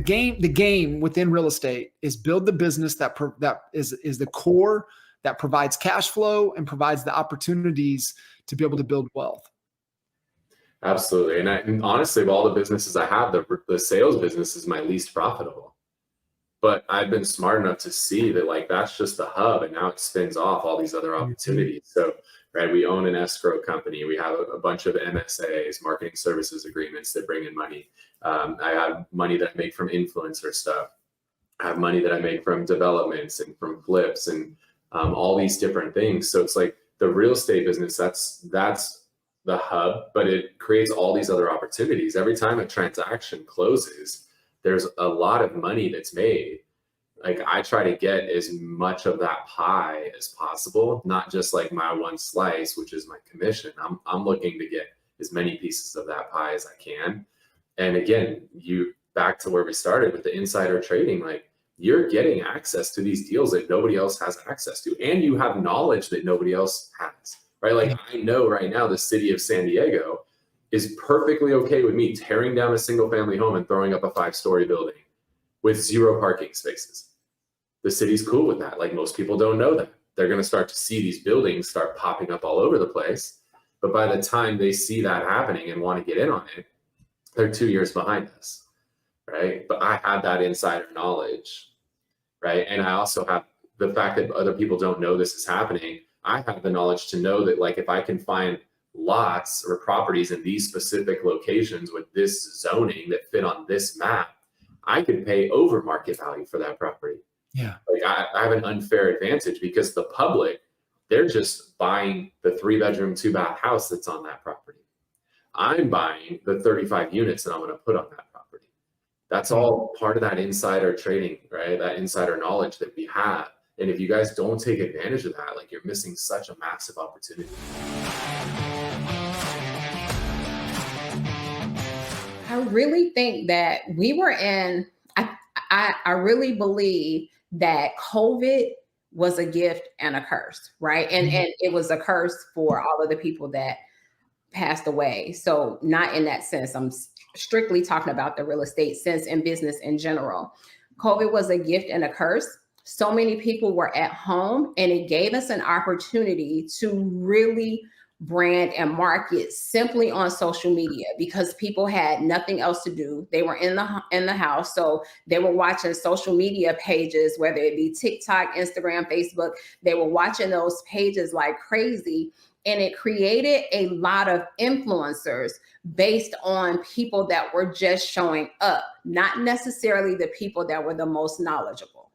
game within real estate is build the business that is the core that provides cash flow and provides the opportunities to be able to build wealth. Absolutely. And honestly, of all the businesses I have, the sales business is my least profitable. But I've been smart enough to see that like that's just the hub, and now it spins off all these other opportunities. So, right, we own an escrow company. We have a bunch of MSAs, marketing services agreements that bring in money. I have money that I make from influencer stuff. I have money that I make from developments and from flips and all these different things. So it's like the real estate business, that's the hub, but it creates all these other opportunities. Every time a transaction closes, there's a lot of money that's made. Like I try to get as much of that pie as possible, not just like my one slice, which is my commission. I'm looking to get as many pieces of that pie as I can. And again, you back to where we started with the insider trading, like you're getting access to these deals that nobody else has access to, and you have knowledge that nobody else has, right? Like I know right now the city of San Diego is perfectly okay with me tearing down a single family home and throwing up a 5-story building with 0 parking spaces. The city's cool with that. Like most people don't know that. They're going to start to see these buildings start popping up all over the place. But by the time they see that happening and want to get in on it, they're 2 years behind us, right? But I have that insider knowledge, right? And I also have the fact that other people don't know this is happening. I have the knowledge to know that like if I can find lots or properties in these specific locations with this zoning that fit on this map, I could pay over market value for that property. Yeah. Like I have an unfair advantage because the public, they're just buying the 3-bedroom, 2-bath house that's on that property. I'm buying the 35 units that I'm going to put on that property. That's all part of that insider trading, right? That insider knowledge that we have. And if you guys don't take advantage of that, like you're missing such a massive opportunity. I really think that we were in, I really believe that COVID was a gift and a curse, right? And it was a curse for all of the people that passed away. So not in that sense, I'm strictly talking about the real estate sense and business in general. COVID was a gift and a curse. So many people were at home, and it gave us an opportunity to really brand and market simply on social media because people had nothing else to do. They were in the house, so they were watching social media pages, whether it be TikTok, Instagram, Facebook. They were watching those pages like crazy, and it created a lot of influencers based on people that were just showing up, not necessarily the people that were the most knowledgeable.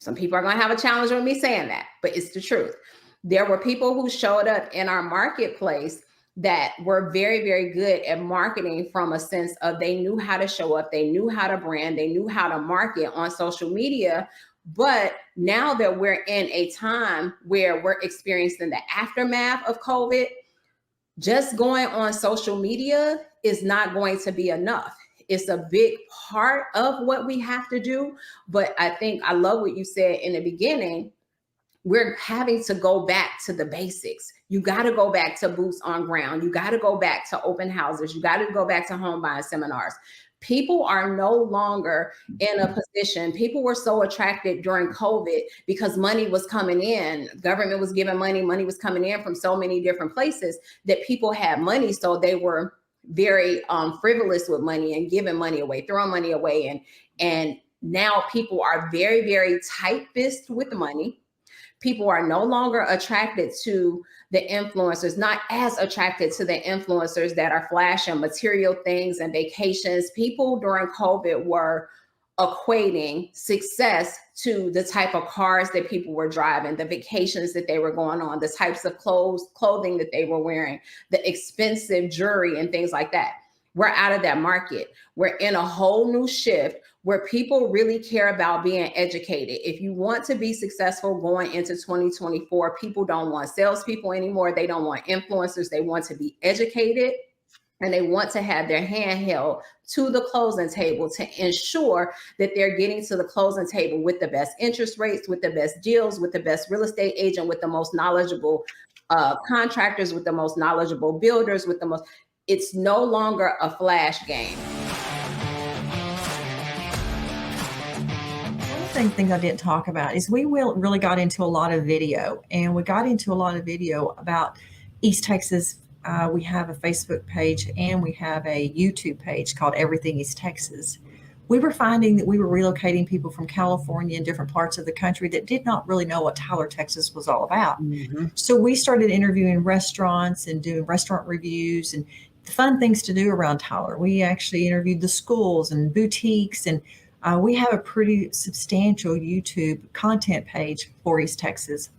Some people are going to have a challenge with me saying that, but it's the truth. There were people who showed up in our marketplace that were very, very good at marketing from a sense of they knew how to show up, they knew how to brand, they knew how to market on social media. But now that we're in a time where we're experiencing the aftermath of COVID, just going on social media is not going to be enough. It's a big part of what we have to do. But I think I love what you said in the beginning. We're having to go back to the basics. You got to go back to boots on ground. You got to go back to open houses. You got to go back to home buying seminars. People are no longer in a position. People were so attracted during COVID because money was coming in. Government was giving money. Money was coming in from so many different places that people had money. So they were very frivolous with money and giving money away, throwing money away. And now people are very, very tight-fisted with money. People are no longer attracted to the influencers, not as attracted to the influencers that are flashing material things and vacations. People during COVID were equating success to the type of cars that people were driving, the vacations that they were going on, the types of clothing that they were wearing, the expensive jewelry and things like that. We're out of that market. We're in a whole new shift where people really care about being educated. If you want to be successful going into 2024, people don't want salespeople anymore. They don't want influencers. They want to be educated, and they want to have their hand held to the closing table to ensure that they're getting to the closing table with the best interest rates, with the best deals, with the best real estate agent, with the most knowledgeable contractors, with the most knowledgeable builders, with the most. It's no longer a flash game. things I didn't talk about is we really got into a lot of video, and we got into a lot of video about East Texas. We have a Facebook page and we have a YouTube page called Everything East Texas. We were finding that we were relocating people from California and different parts of the country that did not really know what Tyler, Texas was all about. Mm-hmm. So we started interviewing restaurants and doing restaurant reviews and fun things to do around Tyler. We actually interviewed the schools and boutiques, and we have a pretty substantial YouTube content page for East Texas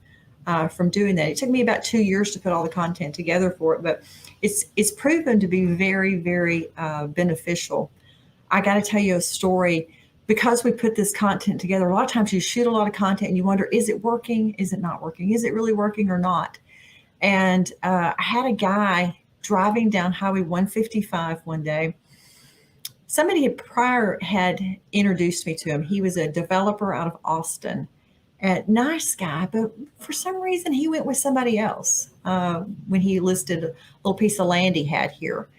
from doing that. It took me about 2 years to put all the content together for it, but it's proven to be very, very beneficial. I got to tell you a story. Because we put this content together, a lot of times you shoot a lot of content and you wonder, is it working? Is it not working? Is it really working or not? And I had a guy driving down Highway 155 one day. Somebody had introduced me to him. He was a developer out of Austin. A nice guy, but for some reason he went with somebody else when he listed a little piece of land he had here.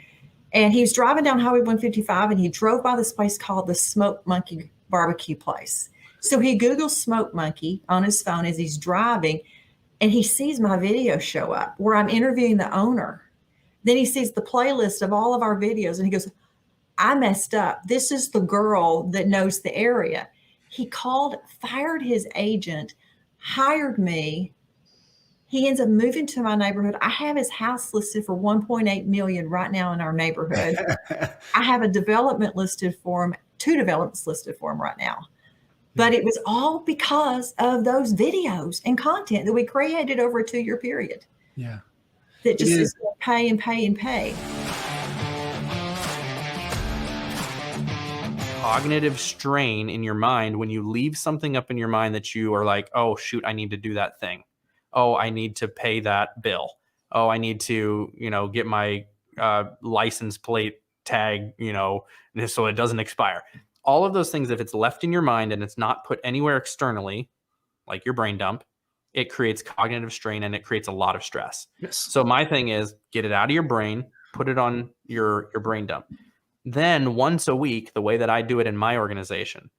And he was driving down Highway 155 and he drove by this place called the Smoke Monkey Barbecue Place. So he Googles Smoke Monkey on his phone as he's driving, and he sees my video show up where I'm interviewing the owner. Then he sees the playlist of all of our videos and he goes, I messed up. This is the girl that knows the area. He called, fired his agent, hired me. He ends up moving to my neighborhood. I have his house listed for $1.8 million right now in our neighborhood. I have a development listed for him, 2 developments listed for him right now. But it was all because of those videos and content that we created over a 2-year period. Yeah. That just is pay and pay and pay. Cognitive strain in your mind when you leave something up in your mind that you are like, oh, shoot, I need to do that thing. Oh, I need to pay that bill. Oh, I need to, get my license plate tag, so it doesn't expire. All of those things, if it's left in your mind and it's not put anywhere externally, like your brain dump, it creates cognitive strain and it creates a lot of stress. Yes. So my thing is get it out of your brain, put it on your brain dump. Then once a week, the way that I do it in my organization,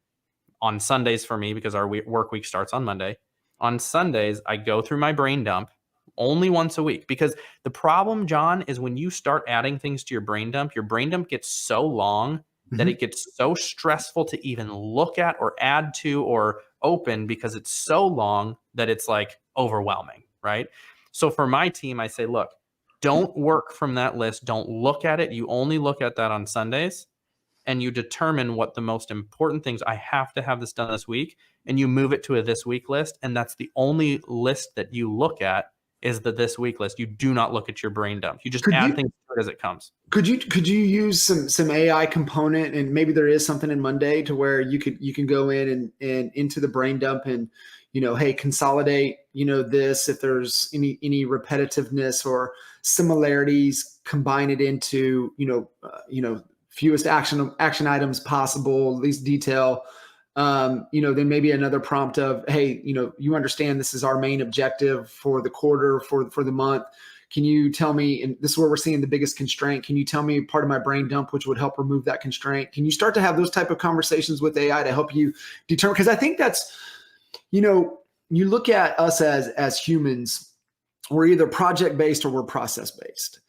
on Sundays for me, because our work week starts on Monday, on Sundays, I go through my brain dump only once a week, because the problem, John, is when you start adding things to your brain dump gets so long that it gets so stressful to even look at or add to or open, because it's so long that it's like overwhelming, right? So for my team, I say, look, don't work from that list. Don't look at it. You only look at that on Sundays, and you determine what the most important things, I have to have this done this week, and you move it to a this week list. And that's the only list that you look at, is the this week list. You do not look at your brain dump. You just add things to it as it comes. Could you use some AI component, and maybe there is something in Monday to where you can go in and into the brain dump and, hey, consolidate, this, if there's any repetitiveness or similarities, combine it into, fewest action items possible, least detail. Then maybe another prompt of, hey, you understand this is our main objective for the quarter, for the month. Can you tell me, and this is where we're seeing the biggest constraint, can you tell me part of my brain dump which would help remove that constraint? Can you start to have those type of conversations with AI to help you determine? Because I think that's, you look at us as humans, we're either project-based or we're process-based.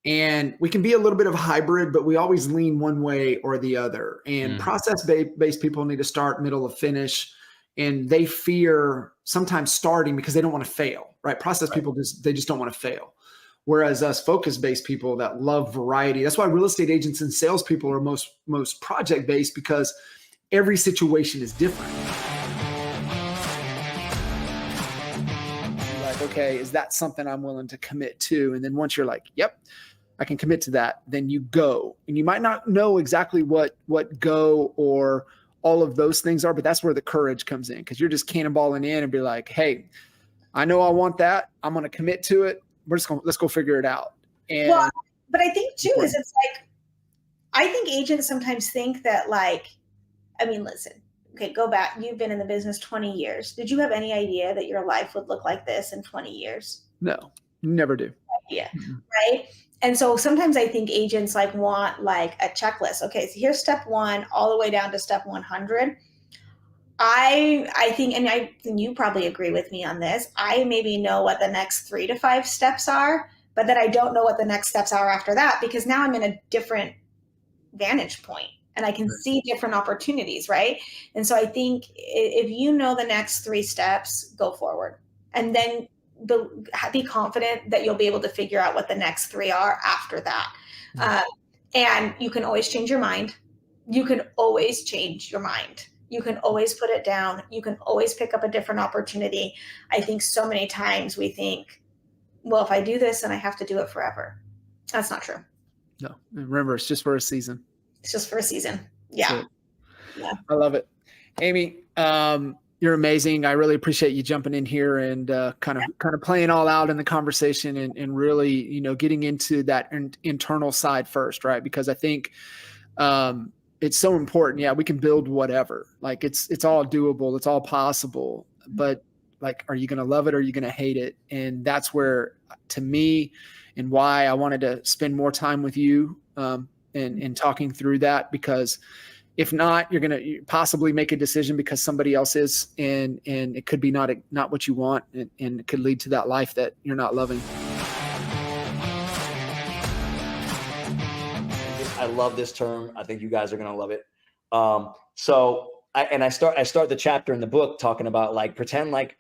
And we can be a little bit of a hybrid, but we always lean one way or the other. And process-based people need to start, middle, or finish. And they fear sometimes starting because they don't want to fail, right? Process people, just don't want to fail. Whereas us focus-based people that love variety, that's why real estate agents and salespeople are most project-based, because every situation is different. Like, okay, is that something I'm willing to commit to? And then once you're like, yep, I can commit to that, then you go. And you might not know exactly what go or all of those things are, but that's where the courage comes in, because you're just cannonballing in and be like, hey, I know I want that. I'm going to commit to it. Let's go figure it out. And but I think too, is it's like, I think agents sometimes think that listen, okay, go back. You've been in the business 20 years. Did you have any idea that your life would look like this in 20 years? No, never do. Yeah. Right. And so sometimes I think agents want a checklist. Okay, so here's step 1 all the way down to step 100. I think, and you probably agree with me on this. I maybe know what the next 3 to 5 steps are, but then I don't know what the next steps are after that, because now I'm in a different vantage point and I can see different opportunities, right? And so I think if you know the next 3 steps, go forward, and then be confident that you'll be able to figure out what the next 3 are after that. And you can always change your mind. You can always change your mind. You can always put it down. You can always pick up a different opportunity. I think so many times we think, well, if I do this, then I have to do it forever. That's not true. No, remember, it's just for a season. It's just for a season. Yeah. Yeah. I love it. Amy, you're amazing. I really appreciate you jumping in here and kind of playing all out in the conversation and really, you know, getting into that internal side first, right? Because I think it's so important. Yeah, we can build whatever. Like it's all doable. It's all possible. But like, are you going to love it or are you going to hate it? And that's where, to me, and why I wanted to spend more time with you and talking through that, because if not, you're going to possibly make a decision because somebody else is, and it could be not what you want, and it could lead to that life that you're not loving. I love this term. I think you guys are going to love it. So I start the chapter in the book talking about, like, pretend like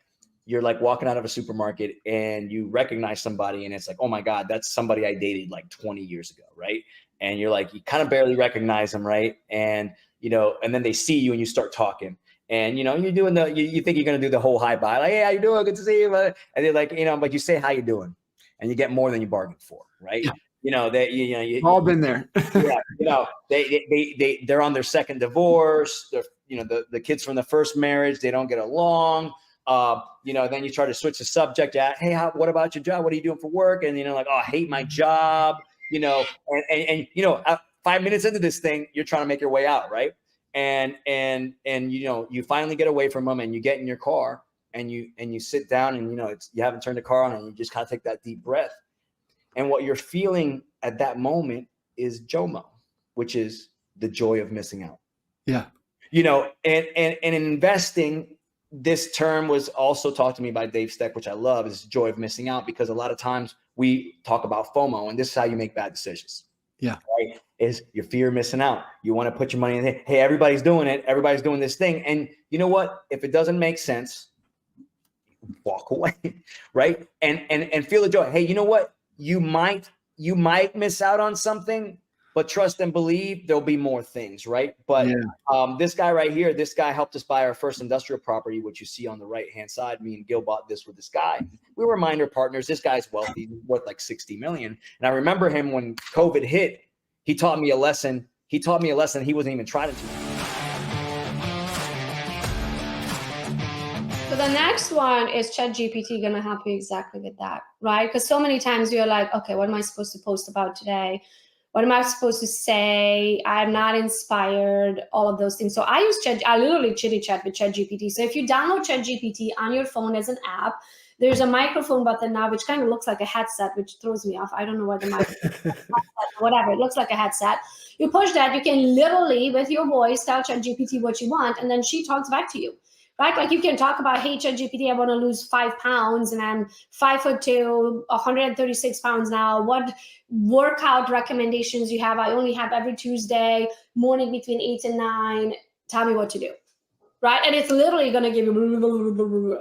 you're like walking out of a supermarket and you recognize somebody and it's like, oh my God, that's somebody I dated like 20 years ago. Right. And you're like, you kind of barely recognize them. Right. And, you know, and then they see you and you start talking and, you know, you're doing you think you're going to do the whole hi bye, like, hey, how you doing? Good to see you. And they're like, you know, but you say, how you doing? And you get more than you bargained for. Right. Yeah. You know, you've all been there. Yeah. You know, they're on their second divorce. They're, you know, the kids from the first marriage, they don't get along. You know, then you try to switch the subject at, hey, what about your job? What are you doing for work? And, you know, like, oh, I hate my job, you know, and you know, 5 minutes into this thing, you're trying to make your way out. Right. And, you know, you finally get away from them and you get in your car and you sit down and, you know, you haven't turned the car on and you just kind of take that deep breath. And what you're feeling at that moment is JOMO, which is the joy of missing out. Yeah. You know, and in investing, this term was also taught to me by Dave Steck, which I love, is joy of missing out, because a lot of times we talk about FOMO, and this is how you make bad decisions. Yeah. Right? Is your fear of missing out. You want to put your money in, hey, everybody's doing it. Everybody's doing this thing. And you know what? If it doesn't make sense, walk away. Right. And feel the joy. Hey, you know what? You might miss out on something, but trust and believe there'll be more things, right? But this guy right here, this guy helped us buy our first industrial property, which you see on the right-hand side. Me and Gil bought this with this guy. We were minor partners. This guy's wealthy, worth like 60 million. And I remember him when COVID hit, he taught me a lesson. He wasn't even trying to teach. So the next one is ChatGPT going to help you exactly with that, right? Because so many times you're like, okay, what am I supposed to post about today? What am I supposed to say? I'm not inspired, all of those things. So I literally chitty chat with ChatGPT. So if you download ChatGPT on your phone as an app, there's a microphone button now, which kind of looks like a headset, which throws me off. I don't know what the microphone, whatever, it looks like a headset. You push that, you can literally, with your voice, tell ChatGPT what you want, and then she talks back to you. Right? Like you can talk about, hey, ChatGPT, I want to lose 5 pounds and I'm 5'2", 136 pounds now. What workout recommendations you have? I only have every Tuesday morning between 8 and 9. Tell me what to do. Right? And it's literally going to give you,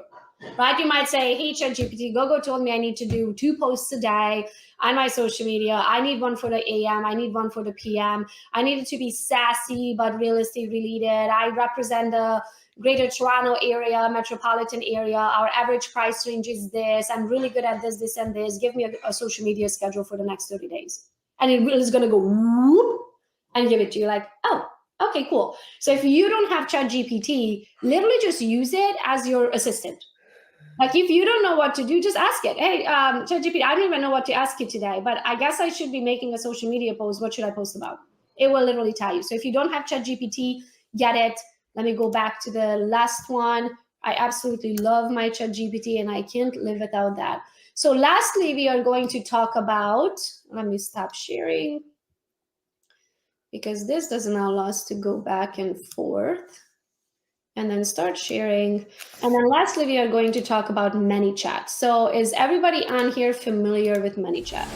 right? You might say, hey, ChatGPT, Gogo told me I need to do 2 posts a day on my social media. I need one for the AM. I need one for the PM. I need it to be sassy, but real estate related. I represent the Greater Toronto area, metropolitan area. Our average price range is this. I'm really good at this, this, and this. Give me a social media schedule for the next 30 days. And it is going to go whoop and give it to you like, oh, okay, cool. So if you don't have ChatGPT, literally just use it as your assistant. Like if you don't know what to do, just ask it. Hey, ChatGPT, I don't even know what to ask you today, but I guess I should be making a social media post. What should I post about? It will literally tell you. So if you don't have ChatGPT, get it. Let me go back to the last one. I absolutely love my ChatGPT and I can't live without that. So lastly, we are going to talk about, let me stop sharing because this doesn't allow us to go back and forth. and then start sharing. And then lastly, we are going to talk about ManyChat. So is everybody on here familiar with ManyChat?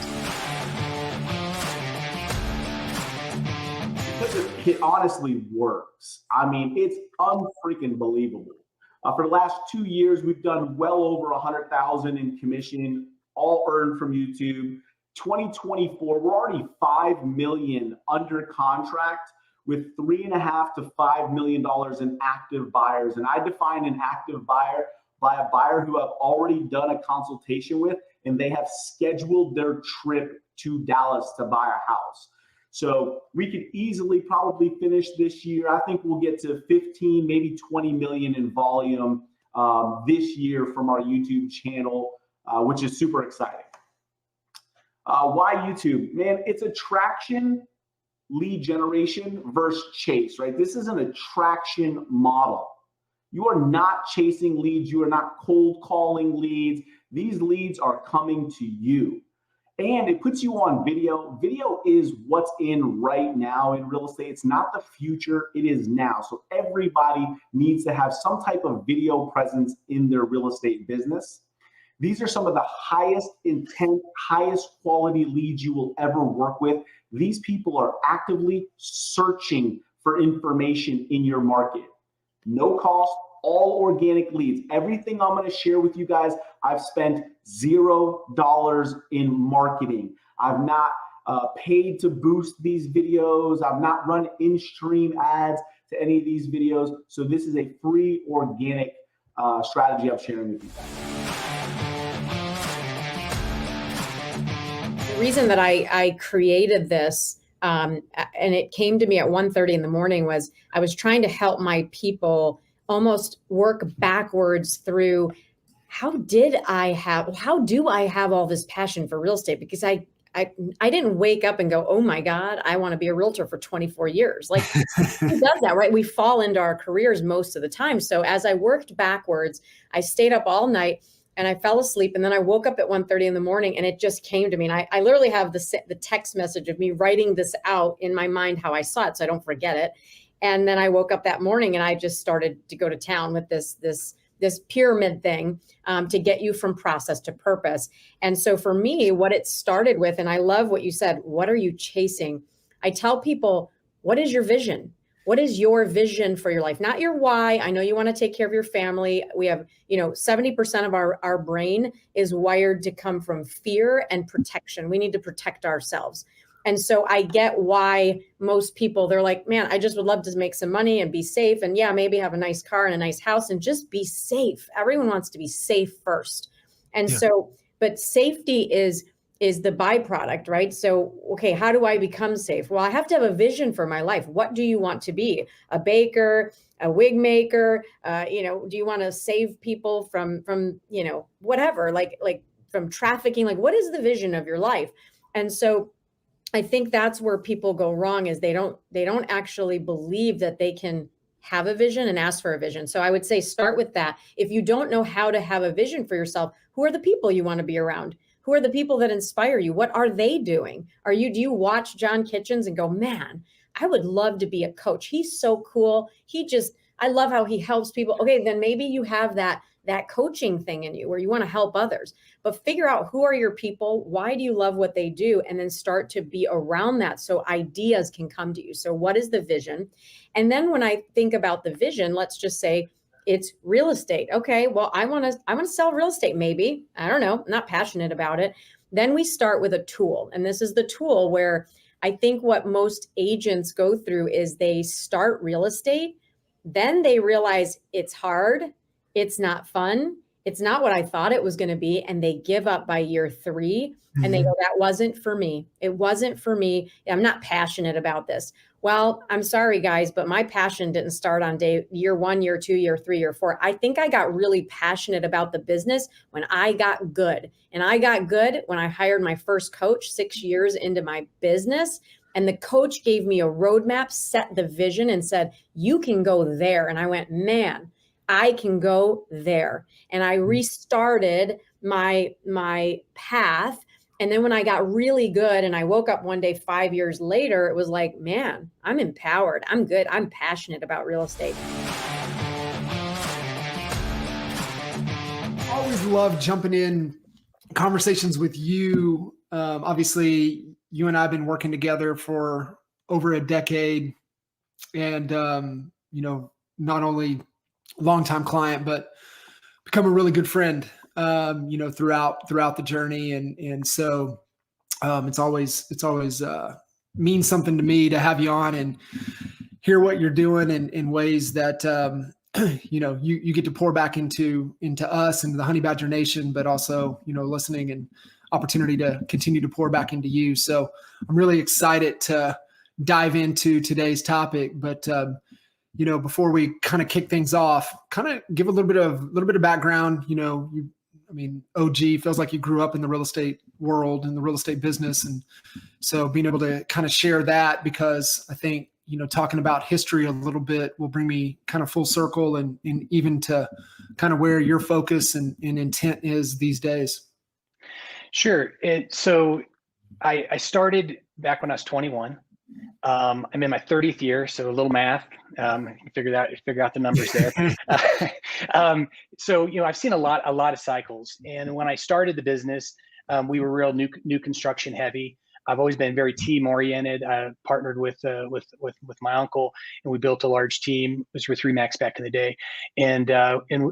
Because it honestly works. I mean, it's unfreaking believable. For the last 2 years, we've done well over 100,000 in commission, all earned from YouTube. 2024, we're already 5 million under contract with $3.5 to $5 million in active buyers. And I define an active buyer by a buyer who I've already done a consultation with, and they have scheduled their trip to Dallas to buy a house. So we could easily probably finish this year. I think we'll get to 15, maybe 20 million in volume this year from our YouTube channel, which is super exciting. Why YouTube? Man, it's attraction, lead generation versus chase, right? This is an attraction model. You are not chasing leads. You are not cold calling leads. These leads are coming to you. And it puts you on video. Video is what's in right now in real estate. It's not the future, it is now. So everybody needs to have some type of video presence in their real estate business. These are some of the highest intent, highest quality leads you will ever work with. These people are actively searching for information in your market. No cost, all organic leads. Everything I'm going to share with you guys, I've spent $0 in marketing. I've not paid to boost these videos. I've not run in-stream ads to any of these videos. So this is a free organic strategy I'm sharing with you guys. The reason that I created this, and it came to me at 1:30 in the morning, was I was trying to help my people almost work backwards through how do I have all this passion for real estate? Because I didn't wake up and go, oh my God, I want to be a realtor for 24 years. Like who does that, right? We fall into our careers most of the time. So as I worked backwards, I stayed up all night and I fell asleep. And then I woke up at 1:30 in the morning and it just came to me. And I literally have the text message of me writing this out in my mind, how I saw it, so I don't forget it. And then I woke up that morning and I just started to go to town with this pyramid thing to get you from process to purpose. And so for me, what it started with, and I love what you said, what are you chasing? I tell people, what is your vision? What is your vision for your life? Not your why. I know you want to take care of your family. We have, 70% of our brain is wired to come from fear and protection. We need to protect ourselves. And so I get why most people, they're like, man, I just would love to make some money and be safe. And yeah, maybe have a nice car and a nice house and just be safe. Everyone wants to be safe first. And so, but safety is the byproduct, right? So, okay, how do I become safe? Well, I have to have a vision for my life. What do you want to be? A baker, a wig maker? Do you want to save people from whatever, like from trafficking? Like, what is the vision of your life? And so I think that's where people go wrong, is they don't actually believe that they can have a vision and ask for a vision. So I would say start with that. If you don't know how to have a vision for yourself, who are the people you want to be around? Who are the people that inspire you? What are they doing? Do you watch John Kitchens and go, man, I would love to be a coach. He's so cool. I love how he helps people. Okay, then maybe you have that coaching thing in you where you want to help others, but figure out who are your people, why do you love what they do, and then start to be around that so ideas can come to you. So what is the vision? And then when I think about the vision, let's just say it's real estate. Okay, well, I want to sell real estate maybe. I don't know, I'm not passionate about it. Then we start with a tool. And this is the tool where I think what most agents go through is they start real estate, then they realize it's hard, it's not fun, it's not what I thought it was going to be, and they give up by year 3 and they go, that wasn't for me. It wasn't for me. I'm not passionate about this. Well, I'm sorry guys, but my passion didn't start on year 1, year 2, year 3, year 4. I think I got really passionate about the business when I got good. And I got good when I hired my first coach 6 years into my business. And the coach gave me a roadmap, set the vision, and said, you can go there. And I went, man, I can go there. And I restarted my path. And then when I got really good and I woke up one day 5 years later, it was like, man, I'm empowered. I'm good. I'm passionate about real estate. always love jumping in conversations with you. Obviously, you and I have been working together for over a decade, and not only longtime client, but become a really good friend. Throughout the journey, and so it's always means something to me to have you on and hear what you're doing in ways that you get to pour back into us, into the Honey Badger Nation, but also listening and opportunity to continue to pour back into you. So I'm really excited to dive into today's topic. But before we kind of kick things off, kind of give a little bit of background. OG feels like you grew up in the real estate world and the real estate business, and so being able to kind of share that, because I think talking about history a little bit will bring me kind of full circle and even to kind of where your focus and intent is these days. Sure. So I started back when I was 21. I'm in my 30th year, so a little math. Figure out the numbers there. So I've seen a lot of cycles. And when I started the business, we were real new construction heavy. I've always been very team oriented. I partnered with my uncle, and we built a large team. It was with Remax back in the day, and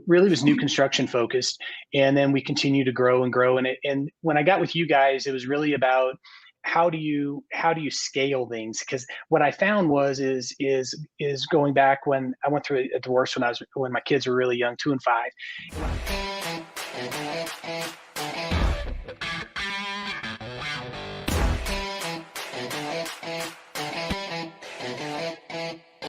really was new construction focused. And then we continued to grow and grow. And when I got with you guys, it was really about how do you scale things? Because what I found is going back when I went through a divorce when my kids were really young, 2 and 5.